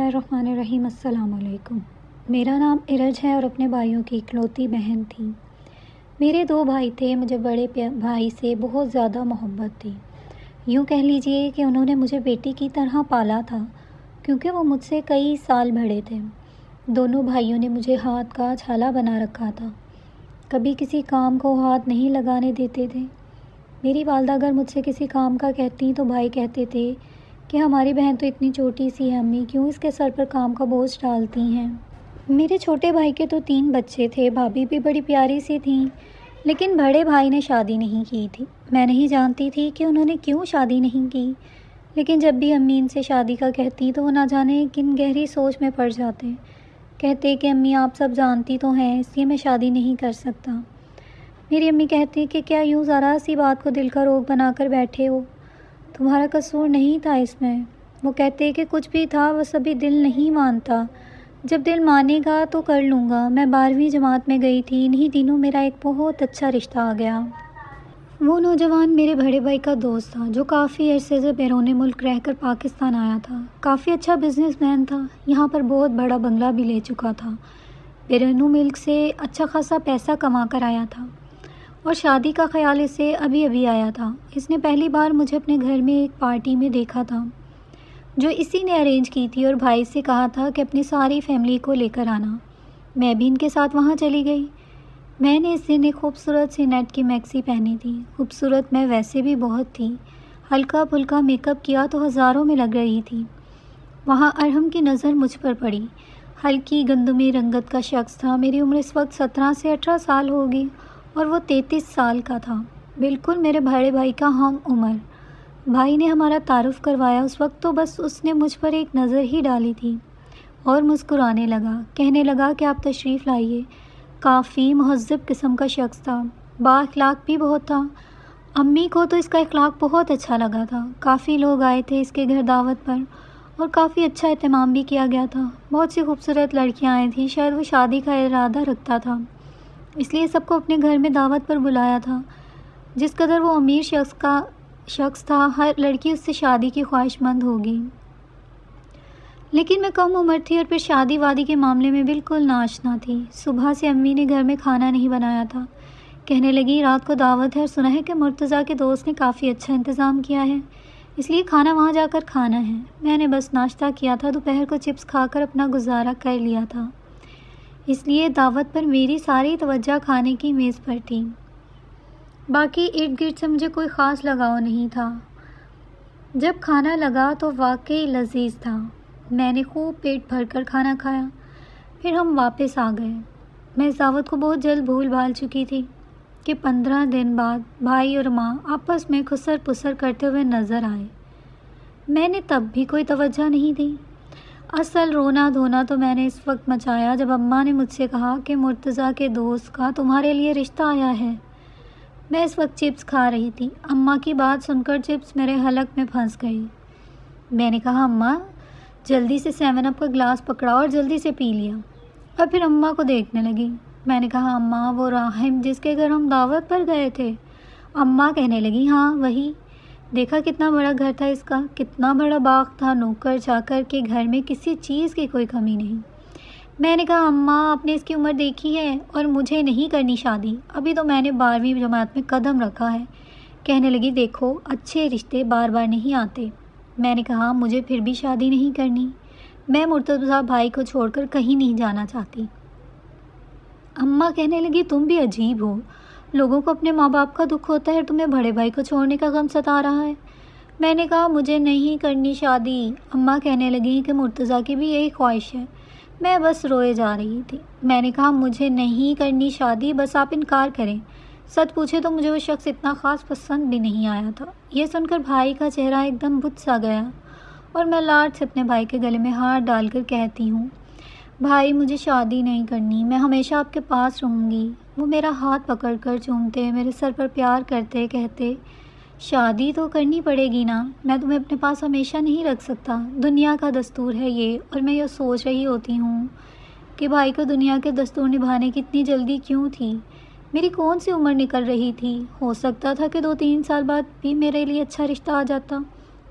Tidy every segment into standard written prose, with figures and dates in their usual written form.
الرحمن الرحیم۔ السلام علیکم۔ میرا نام ارج ہے اور اپنے بھائیوں کی اکلوتی بہن تھی۔ میرے 2 بھائی تھے، مجھے بڑے بھائی سے بہت زیادہ محبت تھی۔ یوں کہہ لیجئے کہ انہوں نے مجھے بیٹی کی طرح پالا تھا، کیونکہ وہ مجھ سے کئی سال بڑے تھے۔ دونوں بھائیوں نے مجھے ہاتھ کا چھالا بنا رکھا تھا، کبھی کسی کام کو ہاتھ نہیں لگانے دیتے تھے۔ میری والدہ اگر مجھ سے کسی کام کا کہتی تو بھائی کہتے تھے کہ ہماری بہن تو اتنی چھوٹی سی ہے امی، کیوں اس کے سر پر کام کا بوجھ ڈالتی ہیں۔ میرے چھوٹے بھائی کے تو 3 بچے تھے، بھابھی بھی بڑی پیاری سی تھیں، لیکن بڑے بھائی نے شادی نہیں کی تھی۔ میں نہیں جانتی تھی کہ انہوں نے کیوں شادی نہیں کی، لیکن جب بھی امی ان سے شادی کا کہتی تو وہ نہ جانے کن گہری سوچ میں پڑ جاتے۔ کہتے کہ امی آپ سب جانتی تو ہیں، اس لیے میں شادی نہیں کر سکتا۔ میری امی کہتی کہ کیا یوں ذرا سی بات کو دل کا روگ بنا کر بیٹھے ہو، تمہارا قصور نہیں تھا اس میں۔ وہ کہتے کہ کچھ بھی تھا، بس ابھی دل نہیں مانتا، جب دل مانے گا تو کر لوں گا۔ میں 12ویں جماعت میں گئی تھی، انہی دنوں میرا ایک بہت اچھا رشتہ آ گیا۔ وہ نوجوان میرے بڑے بھائی کا دوست تھا، جو کافی عرصے سے بیرون ملک رہ کر پاکستان آیا تھا۔ کافی اچھا بزنس مین تھا، یہاں پر بہت بڑا بنگلہ بھی لے چکا تھا، بیرون ملک سے اچھا خاصا پیسہ کما کر آیا تھا، اور شادی کا خیال اسے ابھی ابھی آیا تھا۔ اس نے پہلی بار مجھے اپنے گھر میں ایک پارٹی میں دیکھا تھا، جو اسی نے ارینج کی تھی، اور بھائی سے کہا تھا کہ اپنی ساری فیملی کو لے کر آنا۔ میں بھی ان کے ساتھ وہاں چلی گئی۔ میں نے اس دن ایک خوبصورت سی نیٹ کی میکسی پہنی تھی۔ خوبصورت میں ویسے بھی بہت تھی، ہلکا پھلکا میک اپ کیا تو ہزاروں میں لگ رہی تھی۔ وہاں ارحم کی نظر مجھ پر پڑی۔ ہلکی گندمی رنگت کا شخص تھا، میری عمر اس وقت 17 سے 18 سال ہوگی اور وہ 33 سال کا تھا، بالکل میرے بڑے بھائی کا ہم عمر۔ بھائی نے ہمارا تعارف کروایا، اس وقت تو بس اس نے مجھ پر ایک نظر ہی ڈالی تھی اور مسکرانے لگا، کہنے لگا کہ آپ تشریف لائیے۔ کافی مہذب قسم کا شخص تھا، با اخلاق بھی بہت تھا۔ امی کو تو اس کا اخلاق بہت اچھا لگا تھا۔ کافی لوگ آئے تھے اس کے گھر دعوت پر، اور کافی اچھا اہتمام بھی کیا گیا تھا۔ بہت سی خوبصورت لڑکیاں آئی تھیں، شاید وہ شادی کا ارادہ رکھتا تھا، اس لیے سب کو اپنے گھر میں دعوت پر بلایا تھا۔ جس قدر وہ امیر شخص تھا، ہر لڑکی اس سے شادی کی خواہش مند ہوگی، لیکن میں کم عمر تھی اور پھر شادی وادی کے معاملے میں بالکل ناآشنا تھی۔ صبح سے امی نے گھر میں کھانا نہیں بنایا تھا، کہنے لگی رات کو دعوت ہے اور سنا ہے کہ مرتضیٰ کے دوست نے کافی اچھا انتظام کیا ہے، اس لیے کھانا وہاں جا کر کھانا ہے۔ میں نے بس ناشتہ کیا تھا، دوپہر کو چپس کھا کر اپنا گزارا کر لیا تھا، اس لیے دعوت پر میری ساری توجہ کھانے کی میز پر تھی، باقی ارد گرد سے مجھے کوئی خاص لگاؤ نہیں تھا۔ جب کھانا لگا تو واقعی لذیذ تھا، میں نے خوب پیٹ بھر کر کھانا کھایا، پھر ہم واپس آ گئے۔ میں اس دعوت کو بہت جلد بھول بھال چکی تھی کہ 15 دن بعد بھائی اور ماں آپس میں خسر پسر کرتے ہوئے نظر آئے۔ میں نے تب بھی کوئی توجہ نہیں دی۔ اصل رونا دھونا تو میں نے اس وقت مچایا جب اماں نے مجھ سے کہا کہ مرتضیٰ کے دوست کا تمہارے لیے رشتہ آیا ہے۔ میں اس وقت چپس کھا رہی تھی، اماں کی بات سن کر چپس میرے حلق میں پھنس گئی۔ میں نے کہا اماں جلدی سے 7 اپ کا گلاس پکڑا اور جلدی سے پی لیا، اور پھر اماں کو دیکھنے لگی۔ میں نے کہا اماں وہ راحم جس کے گھر ہم دعوت پر گئے تھے؟ اماں کہنے لگی ہاں وہی، دیکھا کتنا بڑا گھر تھا اس کا، کتنا بڑا باغ تھا، نوکر چاکر کے گھر میں کسی چیز کی کوئی کمی نہیں۔ میں نے کہا اماں آپ نے اس کی عمر دیکھی ہے، اور مجھے نہیں کرنی شادی، ابھی تو میں نے 12ویں جماعت میں قدم رکھا ہے۔ کہنے لگی دیکھو اچھے رشتے بار بار نہیں آتے۔ میں نے کہا مجھے پھر بھی شادی نہیں کرنی، میں مرتضیٰ بھائی کو چھوڑ کر کہیں نہیں جانا چاہتی۔ اماں کہنے لگی تم بھی عجیب ہو، لوگوں کو اپنے ماں باپ کا دکھ ہوتا ہے اور تمہیں بڑے بھائی کو چھوڑنے کا غم ستا رہا ہے۔ میں نے کہا مجھے نہیں کرنی شادی۔ اماں کہنے لگی کہ مرتضیٰ کی بھی یہی خواہش ہے۔ میں بس روئے جا رہی تھی۔ میں نے کہا مجھے نہیں کرنی شادی، بس آپ انکار کریں۔ سچ پوچھے تو مجھے وہ شخص اتنا خاص پسند بھی نہیں آیا تھا۔ یہ سن کر بھائی کا چہرہ ایک دم بت سا گیا، اور میں لاڈ سے اپنے بھائی کے گلے میں ہاتھ ڈال کر کہتی ہوں بھائی مجھے شادی نہیں کرنی، میں ہمیشہ آپ کے پاس رہوں گی۔ وہ میرا ہاتھ پکڑ کر چومتے، میرے سر پر پیار کرتے، کہتے شادی تو کرنی پڑے گی نا، میں تمہیں اپنے پاس ہمیشہ نہیں رکھ سکتا، دنیا کا دستور ہے یہ۔ اور میں یہ سوچ رہی ہوتی ہوں کہ بھائی کو دنیا کے دستور نبھانے کی اتنی جلدی کیوں تھی؟ میری کون سی عمر نکل رہی تھی؟ ہو سکتا تھا کہ 2-3 سال بعد بھی میرے لیے اچھا رشتہ آ جاتا،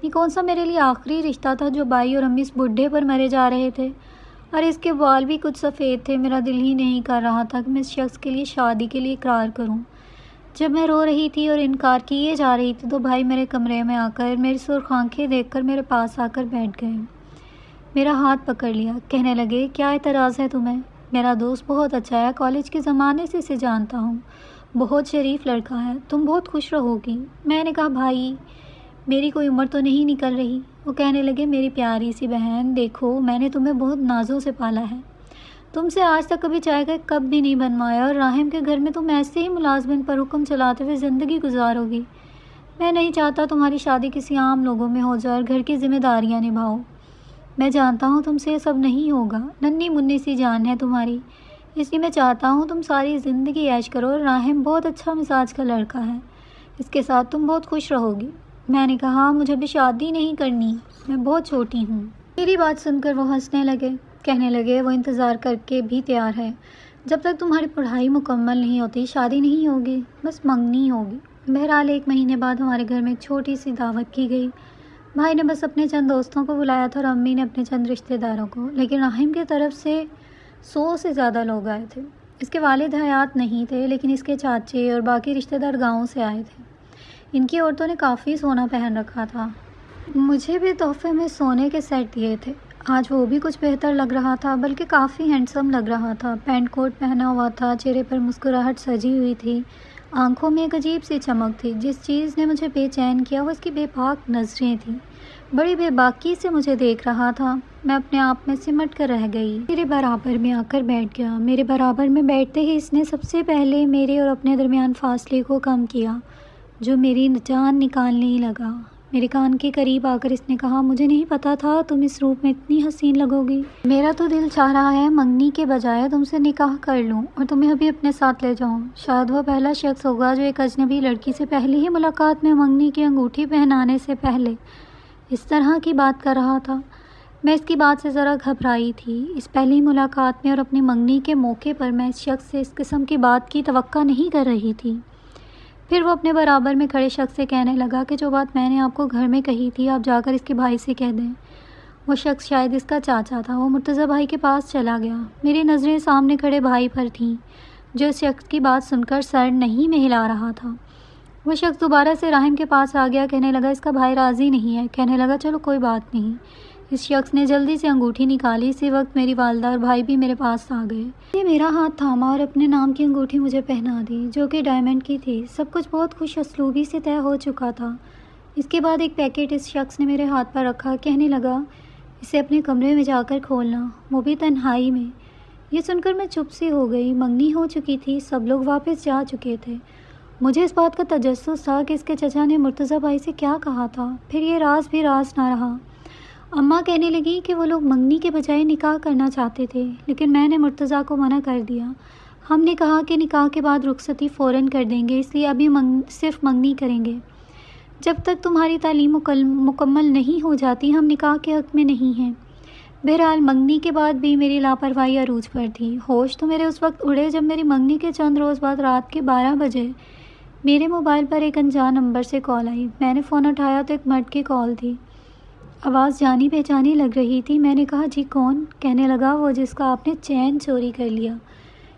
یہ کون سا میرے لیے آخری رشتہ تھا جو بھائی اور امی اس بڈھے پر مرے جا رہے تھے، اور اس کے بال بھی کچھ سفید تھے۔ میرا دل ہی نہیں کر رہا تھا کہ میں اس شخص کے لیے شادی کے لیے اقرار کروں۔ جب میں رو رہی تھی اور انکار کیے جا رہی تھی تو بھائی میرے کمرے میں آ کر میری سرخ آنکھیں دیکھ کر میرے پاس آ کر بیٹھ گئے، میرا ہاتھ پکڑ لیا، کہنے لگے کیا اعتراض ہے تمہیں؟ میرا دوست بہت اچھا ہے، کالج کے زمانے سے اسے جانتا ہوں، بہت شریف لڑکا ہے، تم بہت خوش رہو گی۔ میں نے کہا بھائی میری کوئی عمر تو نہیں نکل رہی؟ وہ کہنے لگے میری پیاری سی بہن، دیکھو میں نے تمہیں بہت نازوں سے پالا ہے، تم سے آج تک کبھی چائے کا ایک کپ بھی نہیں بنوایا، اور راہم کے گھر میں تم ایسے ہی ملازمن پر حکم چلاتے ہوئے زندگی گزارو گی۔ میں نہیں چاہتا تمہاری شادی کسی عام لوگوں میں ہو جائے اور گھر کی ذمہ داریاں نبھاؤ۔ میں جانتا ہوں تم سے یہ سب نہیں ہوگا، ننھی منی سی جان ہے تمہاری، اس لیے میں چاہتا ہوں تم ساری زندگی عیش کرو، اور راہم بہت اچھا مزاج کا لڑکا ہے، اس کے ساتھ تم بہت خوش رہو گی۔ میں نے کہا مجھے بھی شادی نہیں کرنی، میں بہت چھوٹی ہوں۔ میری بات سن کر وہ ہنسنے لگے، کہنے لگے وہ انتظار کر کے بھی تیار ہے، جب تک تمہاری پڑھائی مکمل نہیں ہوتی شادی نہیں ہوگی، بس منگنی ہوگی۔ بہرحال 1 مہینے بعد ہمارے گھر میں ایک چھوٹی سی دعوت کی گئی۔ بھائی نے بس اپنے چند دوستوں کو بلایا تھا اور امی نے اپنے چند رشتہ داروں کو، لیکن راہم کی طرف سے 100 سے زیادہ لوگ آئے تھے۔ اس کے والد حیات نہیں تھے، لیکن اس کے چاچے اور باقی رشتہ دار گاؤں سے آئے تھے۔ ان کی عورتوں نے کافی سونا پہن رکھا تھا، مجھے بھی تحفے میں سونے کے سیٹ دیے تھے۔ آج وہ بھی کچھ بہتر لگ رہا تھا، بلکہ کافی ہینڈسم لگ رہا تھا، پینٹ کوٹ پہنا ہوا تھا، چہرے پر مسکراہٹ سجی ہوئی تھی، آنکھوں میں ایک عجیب سی چمک تھی۔ جس چیز نے مجھے بے چین کیا وہ اس کی بے پاک نظریں تھیں، بڑی بے باکی سے مجھے دیکھ رہا تھا۔ میں اپنے آپ میں سمٹ کر رہ گئی، میرے برابر میں آ کر بیٹھ گیا۔ میرے برابر میں بیٹھتے ہی اس نے سب سے پہلے میرے اور اپنے درمیان فاصلے کو کم کیا، جو میری جان نکالنے ہی لگا۔ میرے کان کے قریب آ کر اس نے کہا مجھے نہیں پتا تھا تم اس روپ میں اتنی حسین لگو گی، میرا تو دل چاہ رہا ہے منگنی کے بجائے تم سے نکاح کر لوں اور تمہیں ابھی اپنے ساتھ لے جاؤں۔ شاید وہ پہلا شخص ہوگا جو ایک اجنبی لڑکی سے پہلی ہی ملاقات میں منگنی کی انگوٹھی پہنانے سے پہلے اس طرح کی بات کر رہا تھا۔ میں اس کی بات سے ذرا گھبرائی تھی۔ اس پہلی ملاقات میں اور اپنی منگنی کے موقع پر میں اس شخص سے اس قسم کی بات کی توقع نہیں کر رہی تھی۔ پھر وہ اپنے برابر میں کھڑے شخص سے کہنے لگا کہ جو بات میں نے آپ کو گھر میں کہی تھی آپ جا کر اس کے بھائی سے کہہ دیں۔ وہ شخص شاید اس کا چاچا تھا۔ وہ مرتضیٰ بھائی کے پاس چلا گیا۔ میری نظریں سامنے کھڑے بھائی پر تھیں، جو اس شخص کی بات سن کر سر نہیں میں ہلا رہا تھا۔ وہ شخص دوبارہ سے راہم کے پاس آ گیا، کہنے لگا اس کا بھائی راضی نہیں ہے۔ کہنے لگا چلو کوئی بات نہیں۔ اس شخص نے جلدی سے انگوٹھی نکالی۔ اسی وقت میری والدہ اور بھائی بھی میرے پاس آ گئے۔ یہ میرا ہاتھ تھاما اور اپنے نام کی انگوٹھی مجھے پہنا دی، جو کہ ڈائمنڈ کی تھی۔ سب کچھ بہت خوش اسلوبی سے طے ہو چکا تھا۔ اس کے بعد ایک پیکٹ اس شخص نے میرے ہاتھ پر رکھا، کہنے لگا اسے اپنے کمرے میں جا کر کھولنا، وہ بھی تنہائی میں۔ یہ سن کر میں چپ سی ہو گئی۔ منگنی ہو چکی تھی، سب لوگ واپس جا چکے تھے۔ مجھے اس بات کا تجسس تھا کہ اس کے چچا نے مرتضیٰ بھائی سے کیا کہا تھا۔ پھر یہ راز بھی راز نہ رہا۔ اماں کہنے لگی کہ وہ لوگ منگنی کے بجائے نکاح کرنا چاہتے تھے، لیکن میں نے مرتضیٰ کو منع کر دیا۔ ہم نے کہا کہ نکاح کے بعد رخصتی فوراً کر دیں گے، اس لیے ابھی صرف منگنی کریں گے۔ جب تک تمہاری تعلیم مکمل نہیں ہو جاتی ہم نکاح کے حق میں نہیں ہیں۔ بہرحال منگنی کے بعد بھی میری لاپرواہی عروج پر تھی۔ ہوش تو میرے اس وقت اڑے جب میری منگنی کے چند روز بعد رات کے 12 بجے میرے موبائل پر ایک انجان نمبر سے کال آئی۔ میں نے فون اٹھایا تو ایک مرد کی کال تھی۔ آواز جانی پہچانی لگ رہی تھی۔ میں نے کہا جی کون؟ کہنے لگا وہ جس کا آپ نے چین چوری کر لیا۔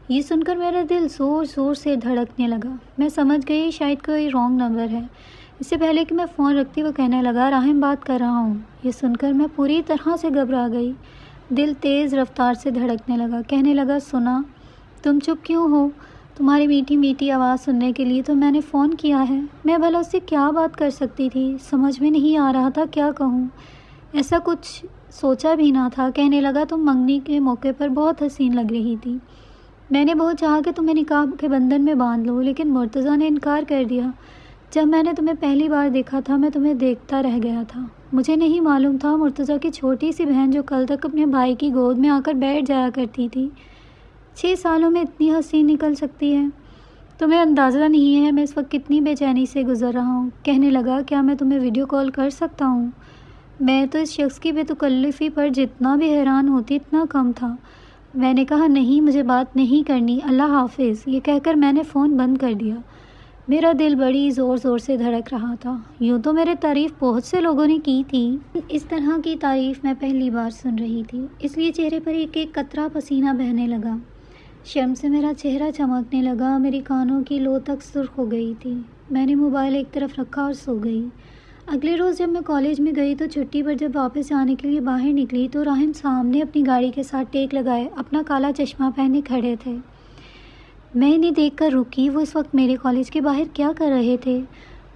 یہ سن کر میرا دل زور زور سے دھڑکنے لگا۔ میں سمجھ گئی شاید کوئی رانگ نمبر ہے۔ اس سے پہلے کہ میں فون رکھتی وہ کہنے لگا راہم بات کر رہا ہوں۔ یہ سن کر میں پوری طرح سے گھبرا گئی۔ دل تیز رفتار سے دھڑکنے لگا۔ کہنے لگا سنا، تم چپ کیوں ہو؟ تمہاری میٹھی میٹھی آواز سننے کے لیے تو میں نے فون کیا ہے۔ میں بھلا اس سے کیا بات کر سکتی تھی؟ سمجھ میں نہیں آ رہا تھا کیا کہوں۔ ایسا کچھ سوچا بھی نہ تھا۔ کہنے لگا تم منگنی کے موقع پر بہت حسین لگ رہی تھی۔ میں نے بہت چاہا کہ تمہیں نکاح کے بندھن میں باندھ لوں، لیکن مرتضیٰ نے انکار کر دیا۔ جب میں نے تمہیں پہلی بار دیکھا تھا میں تمہیں دیکھتا رہ گیا تھا۔ مجھے نہیں معلوم تھا مرتضیٰ کی چھوٹی سی بہن جو کل تک اپنے بھائی کی گود میں آ کر بیٹھ جایا کرتی تھی 6 سالوں میں اتنی حسین نکل سکتی ہے۔ تمہیں اندازہ نہیں ہے میں اس وقت کتنی بے چینی سے گزر رہا ہوں۔ کہنے لگا کیا میں تمہیں ویڈیو کال کر سکتا ہوں؟ میں تو اس شخص کی بے تکلفی پر جتنا بھی حیران ہوتی اتنا کم تھا۔ میں نے کہا نہیں، مجھے بات نہیں کرنی، اللہ حافظ۔ یہ کہہ کر میں نے فون بند کر دیا۔ میرا دل بڑی زور زور سے دھڑک رہا تھا۔ یوں تو میرے تعریف بہت سے لوگوں نے کی تھی، اس طرح کی تعریف میں پہلی بار سن رہی تھی، اس لیے چہرے پر ایک ایک قطرہ پسینہ بہنے لگا۔ شرم سے میرا چہرہ چمکنے لگا، میری کانوں کی لو تک سرخ ہو گئی تھی۔ میں نے موبائل ایک طرف رکھا اور سو گئی۔ اگلے روز جب میں کالج میں گئی تو چھٹی پر جب واپس جانے کے لیے باہر نکلی تو راہم سامنے اپنی گاڑی کے ساتھ ٹیک لگائے اپنا کالا چشمہ پہنے کھڑے تھے۔ میں انہیں دیکھ کر رکی۔ وہ اس وقت میرے کالج کے باہر کیا کر رہے تھے؟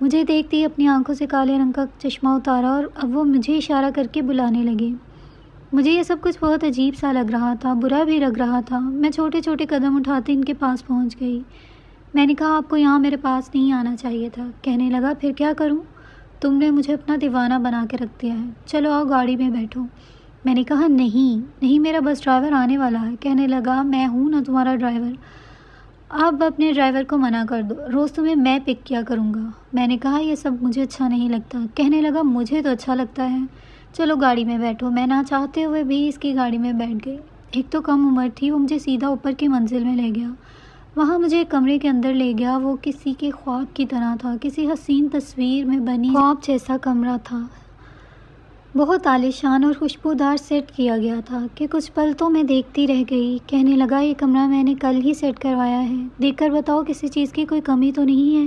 مجھے دیکھتے ہی اپنی آنکھوں سے کالے رنگ کا چشمہ اتارا اور اب وہ مجھے اشارہ کر کے بلانے لگے۔ مجھے یہ سب کچھ بہت عجیب سا لگ رہا تھا، برا بھی لگ رہا تھا۔ میں چھوٹے چھوٹے قدم اٹھاتے ان کے پاس پہنچ گئی۔ میں نے کہا آپ کو یہاں میرے پاس نہیں آنا چاہیے تھا۔ کہنے لگا پھر کیا کروں؟ تم نے مجھے اپنا دیوانہ بنا کے رکھ دیا ہے، چلو آؤ گاڑی میں بیٹھو۔ میں نے کہا نہیں میرا بس ڈرائیور آنے والا ہے۔ کہنے لگا میں ہوں نا تمہارا ڈرائیور، اب اپنے ڈرائیور کو منع کر دو، روز تمہیں میں پک کیا کروں گا۔ میں نے کہا یہ سب مجھے اچھا نہیں لگتا۔ کہنے لگا مجھے تو اچھا لگتا ہے، چلو گاڑی میں بیٹھو۔ میں نہ چاہتے ہوئے بھی اس کی گاڑی میں بیٹھ گئی۔ ایک تو کم عمر تھی، وہ مجھے سیدھا اوپر کی منزل میں لے گیا۔ وہاں مجھے ایک کمرے کے اندر لے گیا۔ وہ کسی کے خواب کی طرح تھا، کسی حسین تصویر میں بنی خواب جیسا کمرہ تھا۔ بہت عالیشان اور خوشبودار سیٹ کیا گیا تھا کہ کچھ پل تو میں دیکھتی رہ گئی۔ کہنے لگا یہ کمرہ میں نے کل ہی سیٹ کروایا ہے، دیکھ کر بتاؤ کسی چیز کی کوئی کمی تو نہیں ہے۔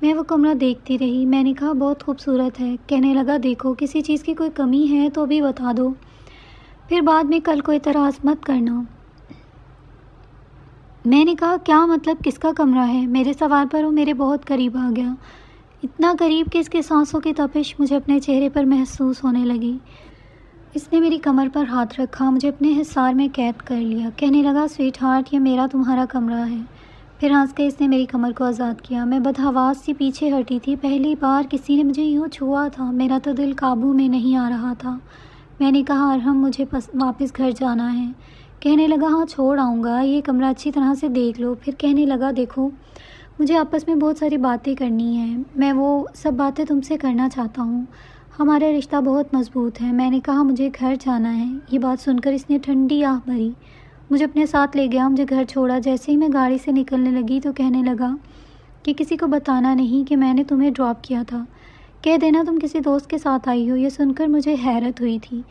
میں وہ کمرہ دیکھتی رہی۔ میں نے کہا بہت خوبصورت ہے۔ کہنے لگا دیکھو کسی چیز کی کوئی کمی ہے تو بھی بتا دو، پھر بعد میں کل کو اعتراض مت کرنا۔ میں نے کہا کیا مطلب کس کا کمرہ ہے؟ میرے سوال پر وہ میرے بہت قریب آ گیا، اتنا قریب کہ اس کے سانسوں کی تپش مجھے اپنے چہرے پر محسوس ہونے لگی۔ اس نے میری کمر پر ہاتھ رکھا، مجھے اپنے حصار میں قید کر لیا۔ کہنے لگا سویٹ ہارٹ یہ میرا تمہارا کمرہ ہے۔ پھر ہنس کے اس نے میری کمر کو آزاد کیا۔ میں بدحواس سی پیچھے ہٹی تھی، پہلی بار کسی نے مجھے یوں چھوا تھا۔ میرا تو دل قابو میں نہیں آ رہا تھا۔ میں نے کہا ارحم مجھے واپس گھر جانا ہے۔ کہنے لگا ہاں چھوڑ آؤں گا، یہ کمرہ اچھی طرح سے دیکھ لو۔ پھر کہنے لگا دیکھو مجھے آپس میں بہت ساری باتیں کرنی ہیں، میں وہ سب باتیں تم سے کرنا چاہتا ہوں، ہمارا رشتہ بہت مضبوط ہے۔ میں نے کہا مجھے گھر جانا ہے۔ یہ بات سن کر اس نے ٹھنڈی آہ بھری، مجھے اپنے ساتھ لے گیا، مجھے گھر چھوڑا۔ جیسے ہی میں گاڑی سے نکلنے لگی تو کہنے لگا کہ کسی کو بتانا نہیں کہ میں نے تمہیں ڈراپ کیا تھا، کہہ دینا تم کسی دوست کے ساتھ آئی ہو۔ یہ سن کر مجھے حیرت ہوئی تھی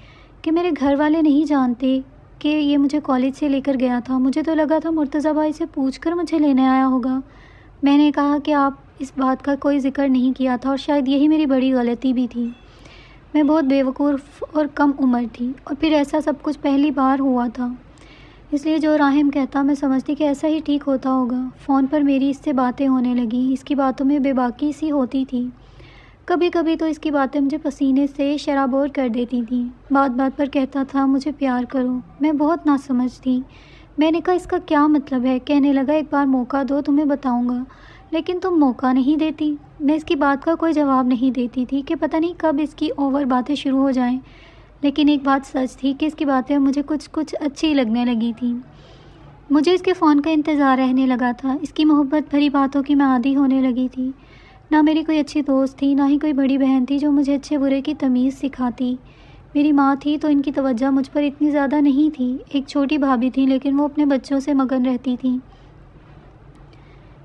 کہ میرے گھر والے نہیں جانتے کہ یہ مجھے کالج سے لے کر گیا تھا۔ مجھے تو لگا تھا مرتضیٰ بھائی سے پوچھ کر مجھے لینے آیا ہوگا۔ میں نے کہا کہ آپ اس بات کا کوئی ذکر نہیں کیا تھا اور شاید یہی میری بڑی غلطی بھی تھی۔ میں بہت بیوقوف اور کم عمر تھی، اور پھر ایسا سب کچھ پہلی بار ہوا تھا، اس لیے جو راہم کہتا میں سمجھتی کہ ایسا ہی ٹھیک ہوتا ہوگا۔ فون پر میری اس سے باتیں ہونے لگیں، اس کی باتوں میں بے باکی سی ہوتی تھی۔ کبھی کبھی تو اس کی باتیں مجھے پسینے سے شرابور کر دیتی تھیں۔ بات بات پر کہتا تھا مجھے پیار کرو۔ میں بہت ناسمجھ تھی۔ میں نے کہا اس کا کیا مطلب ہے؟ کہنے لگا ایک بار موقع دو تمہیں بتاؤں گا، لیکن تم موقع نہیں دیتی۔ میں اس کی بات کا کوئی جواب نہیں دیتی تھی کہ پتہ نہیں کب اس کی اوور باتیں شروع ہو جائیں، لیکن ایک بات سچ تھی کہ اس کی باتیں مجھے کچھ اچھی لگنے لگی تھیں۔ مجھے اس کے فون کا انتظار رہنے لگا تھا۔ اس کی محبت بھری باتوں کی میں عادی ہونے لگی تھی۔ نہ میری کوئی اچھی دوست تھی، نہ ہی کوئی بڑی بہن تھی جو مجھے اچھے برے کی تمیز سکھاتی۔ میری ماں تھی تو ان کی توجہ مجھ پر اتنی زیادہ نہیں تھی۔ ایک چھوٹی بھابھی تھی لیکن وہ اپنے بچوں سے مگن رہتی تھی،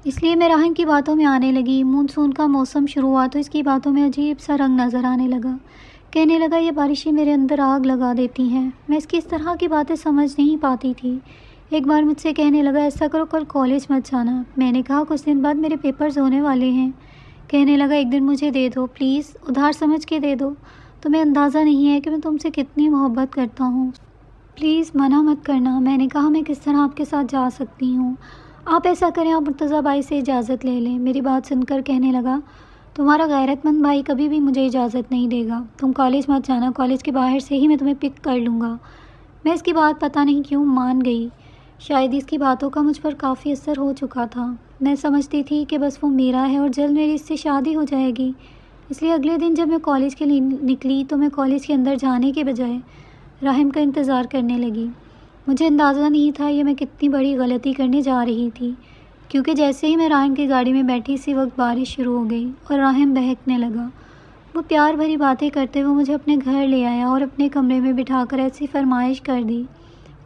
اس لیے میں راہم کی باتوں میں آنے لگی۔ مونسون کا موسم شروع ہوا تو اس کی باتوں میں عجیب سا رنگ نظر آنے لگا۔ کہنے لگا یہ بارشیں میرے اندر آگ لگا دیتی ہیں۔ میں اس کی اس طرح کی باتیں سمجھ نہیں پاتی تھی۔ ایک بار مجھ سے کہنے لگا ایسا کرو کل کالج مت جانا۔ میں نے کہا کچھ دن بعد میرے پیپرز ہونے والے ہیں۔ کہنے لگا ایک دن مجھے دے دو پلیز، ادھار سمجھ کے دے دو، تمہیں اندازہ نہیں ہے کہ میں تم سے کتنی محبت کرتا ہوں، پلیز منع مت کرنا۔ میں نے کہا میں کس طرح آپ کے ساتھ جا سکتی ہوں؟ آپ ایسا کریں آپ مرتضیٰ بھائی سے اجازت لے لیں۔ میری بات سن کر کہنے لگا تمہارا غیرت مند بھائی کبھی بھی مجھے اجازت نہیں دے گا، تم کالج مت جانا، کالج کے باہر سے ہی میں تمہیں پک کر لوں گا۔ میں اس کی بات پتہ نہیں کیوں مان گئی، شاید اس کی باتوں کا مجھ پر کافی اثر ہو چکا تھا۔ میں سمجھتی تھی کہ بس وہ میرا ہے اور جلد میری اس سے شادی ہو جائے گی، اس لیے اگلے دن جب میں کالج کے لیے نکلی تو میں کالج کے اندر جانے کے بجائے راہم کا انتظار کرنے لگی۔ مجھے اندازہ نہیں تھا یہ میں کتنی بڑی غلطی کرنے جا رہی تھی، کیونکہ جیسے ہی میں راہم کی گاڑی میں بیٹھی اسی وقت بارش شروع ہو گئی اور راہم بہکنے لگا۔ وہ پیار بھری باتیں کرتے ہوئے مجھے اپنے گھر لے آیا اور اپنے کمرے میں بٹھا کر ایسی فرمائش کر دی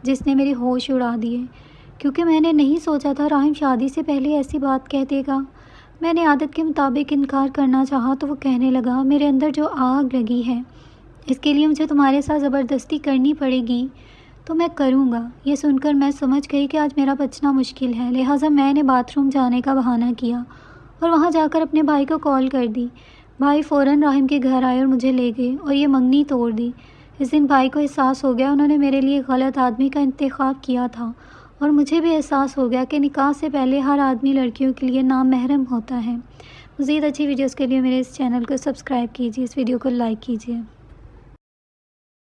جس نے میری ہوش اڑا دیے، کیونکہ میں نے نہیں سوچا تھا راہم شادی سے پہلے ایسی بات کہہ دے گا۔ میں نے عادت کے مطابق انکار کرنا چاہا تو وہ کہنے لگا، میرے اندر جو آگ لگی ہے اس کے لیے مجھے تمہارے ساتھ زبردستی کرنی پڑے گی تو میں کروں گا۔ یہ سن کر میں سمجھ گئی کہ آج میرا بچنا مشکل ہے، لہٰذا میں نے باتھ روم جانے کا بہانہ کیا اور وہاں جا کر اپنے بھائی کو کال کر دی۔ بھائی فوراً راحم کے گھر آئے اور مجھے لے گئے اور یہ منگنی توڑ دی۔ اس دن بھائی کو احساس ہو گیا انہوں نے میرے لیے غلط آدمی کا انتخاب کیا تھا، اور مجھے بھی احساس ہو گیا کہ نکاح سے پہلے ہر آدمی لڑکیوں کے لیے نامحرم ہوتا ہے۔ مزید اچھی ویڈیوز کے لیے میرے اس چینل کو سبسکرائب کیجیے، اس ویڈیو کو لائک کیجیے۔